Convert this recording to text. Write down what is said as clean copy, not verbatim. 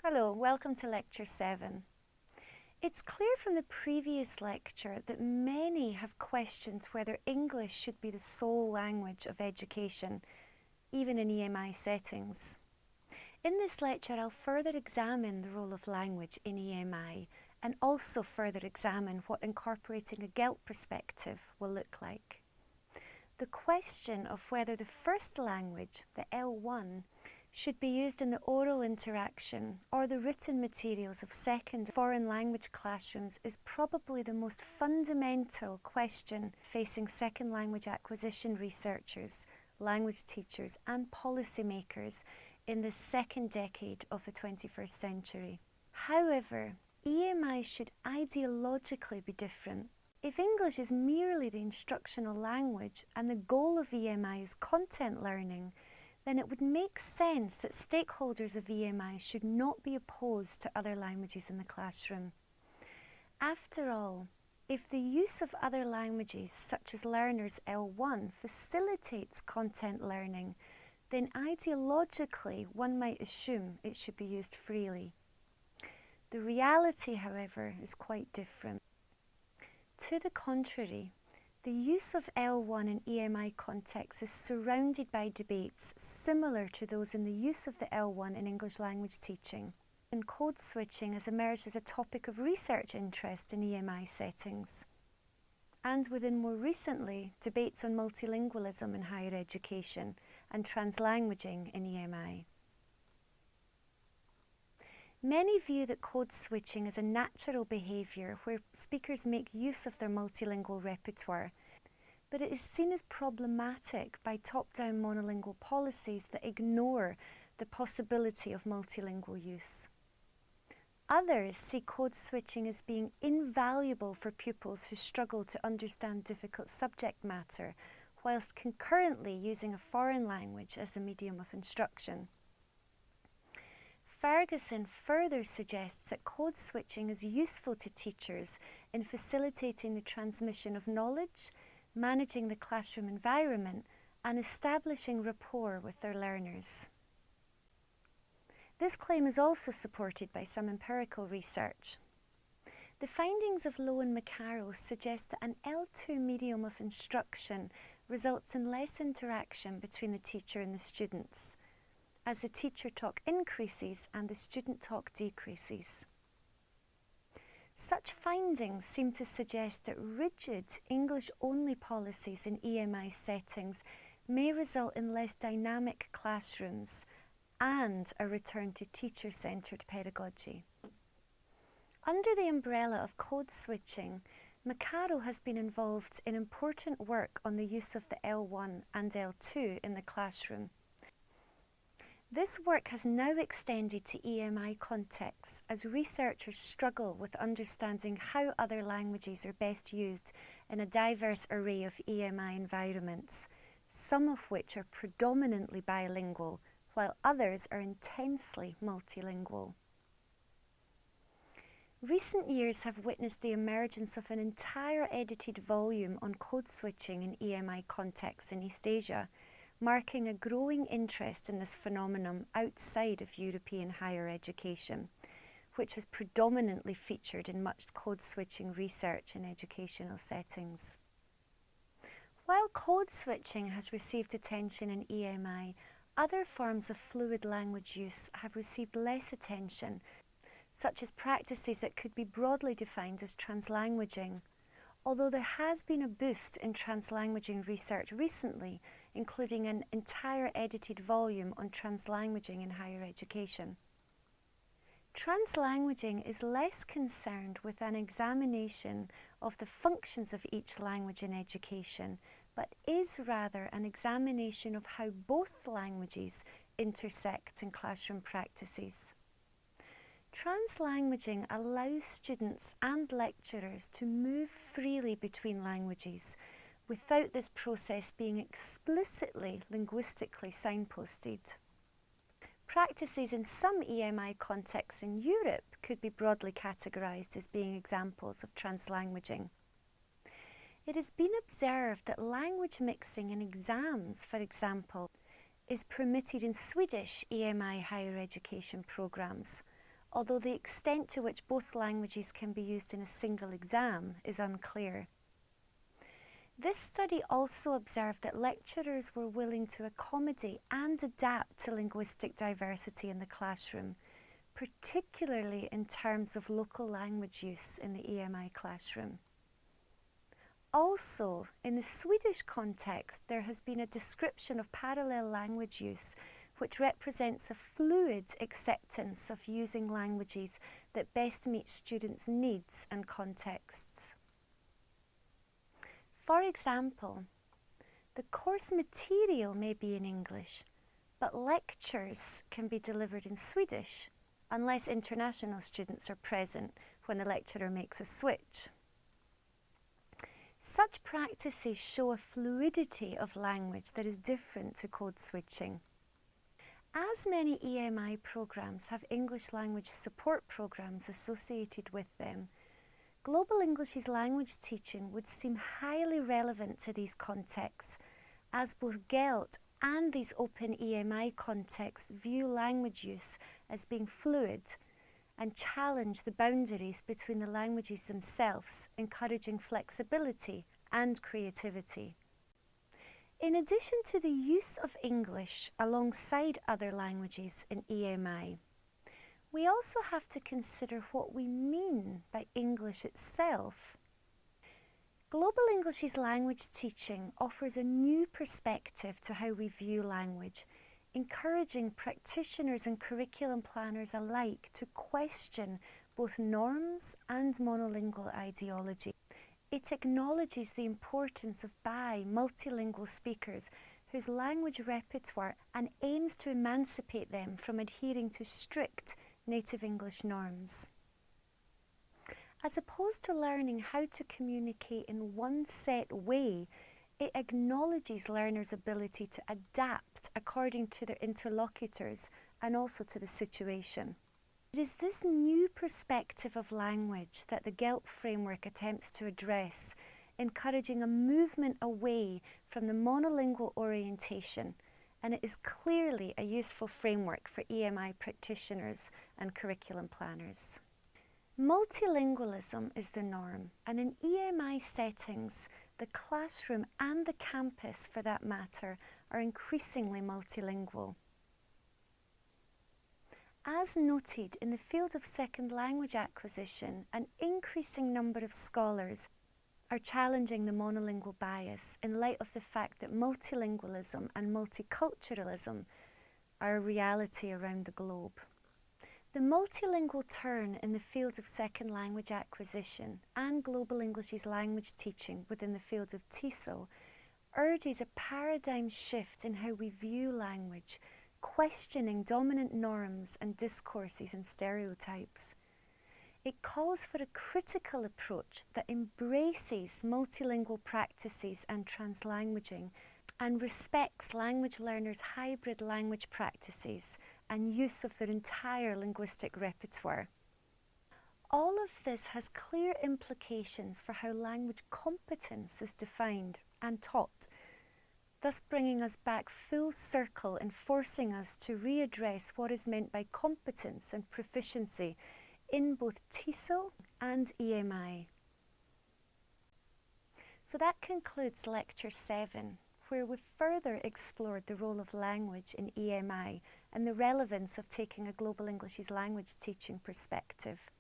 Hello, welcome to Lecture 7. It's clear from the previous lecture that many have questioned whether English should be the sole language of education, even in EMI settings. In this lecture, I'll further examine the role of language in EMI and also further examine what incorporating a GELT perspective will look like. The question of whether the first language, the L1, should be used in the oral interaction or the written materials of second foreign language classrooms is probably the most fundamental question facing second language acquisition researchers, language teachers and policymakers in the second decade of the 21st century. However, EMI should ideologically be different. If English is merely the instructional language and the goal of EMI is content learning, then it would make sense that stakeholders of EMI should not be opposed to other languages in the classroom. After all, if the use of other languages, such as Learner's L1, facilitates content learning, then ideologically one might assume it should be used freely. The reality, however, is quite different. To the contrary, the use of L1 in EMI contexts is surrounded by debates similar to those in the use of the L1 in English language teaching. And code switching has emerged as a topic of research interest in EMI settings. And within more recently, debates on multilingualism in higher education and translanguaging in EMI. Many view that code switching is a natural behaviour where speakers make use of their multilingual repertoire, but it is seen as problematic by top-down monolingual policies that ignore the possibility of multilingual use. Others see code switching as being invaluable for pupils who struggle to understand difficult subject matter, whilst concurrently using a foreign language as the medium of instruction. Ferguson further suggests that code switching is useful to teachers in facilitating the transmission of knowledge, managing the classroom environment, and establishing rapport with their learners. This claim is also supported by some empirical research. The findings of Lowe and McCarroll suggest that an L2 medium of instruction results in less interaction between the teacher and the students, as the teacher talk increases and the student talk decreases. Such findings seem to suggest that rigid English-only policies in EMI settings may result in less dynamic classrooms and a return to teacher-centred pedagogy. Under the umbrella of code switching, McCarroll has been involved in important work on the use of the L1 and L2 in the classroom. This work has now extended to EMI contexts as researchers struggle with understanding how other languages are best used in a diverse array of EMI environments, some of which are predominantly bilingual, while others are intensely multilingual. Recent years have witnessed the emergence of an entire edited volume on code switching in EMI contexts in East Asia, marking a growing interest in this phenomenon outside of European higher education, which has predominantly featured in much code switching research in educational settings. While code switching has received attention in EMI, other forms of fluid language use have received less attention, such as practices that could be broadly defined as translanguaging, although there has been a boost in translanguaging research recently, including an entire edited volume on translanguaging in higher education. Translanguaging is less concerned with an examination of the functions of each language in education, but is rather an examination of how both languages intersect in classroom practices. Translanguaging allows students and lecturers to move freely between languages without this process being explicitly linguistically signposted. Practices in some EMI contexts in Europe could be broadly categorised as being examples of translanguaging. It has been observed that language mixing in exams, for example, is permitted in Swedish EMI higher education programmes, although the extent to which both languages can be used in a single exam is unclear. This study also observed that lecturers were willing to accommodate and adapt to linguistic diversity in the classroom, particularly in terms of local language use in the EMI classroom. Also, in the Swedish context, there has been a description of parallel language use which represents a fluid acceptance of using languages that best meet students' needs and contexts. For example, the course material may be in English, but lectures can be delivered in Swedish, unless international students are present when the lecturer makes a switch. Such practices show a fluidity of language that is different to code switching. As many EMI programs have English language support programs associated with them, Global English's language teaching would seem highly relevant to these contexts, as both GELT and these open EMI contexts view language use as being fluid and challenge the boundaries between the languages themselves, encouraging flexibility and creativity. In addition to the use of English alongside other languages in EMI, we also have to consider what we mean by English itself. Global English's language teaching offers a new perspective to how we view language, encouraging practitioners and curriculum planners alike to question both norms and monolingual ideology. It acknowledges the importance of multilingual speakers whose language repertoire and aims to emancipate them from adhering to strict native English norms. As opposed to learning how to communicate in one set way, it acknowledges learners' ability to adapt according to their interlocutors and also to the situation. It is this new perspective of language that the GELT framework attempts to address, encouraging a movement away from the monolingual orientation, and it is clearly a useful framework for EMI practitioners and curriculum planners. Multilingualism is the norm, and in EMI settings, the classroom and the campus, for that matter, are increasingly multilingual. As noted, in the field of second language acquisition, an increasing number of scholars are challenging the monolingual bias in light of the fact that multilingualism and multiculturalism are a reality around the globe. The multilingual turn in the field of second language acquisition and Global English's language teaching within the field of TESOL urges a paradigm shift in how we view language, questioning dominant norms and discourses and stereotypes. It calls for a critical approach that embraces multilingual practices and translanguaging and respects language learners' hybrid language practices and use of their entire linguistic repertoire. All of this has clear implications for how language competence is defined and taught, thus bringing us back full circle and forcing us to readdress what is meant by competence and proficiency in both TESOL and EMI. So that concludes Lecture 7, where we've further explored the role of language in EMI and the relevance of taking a Global English's language teaching perspective.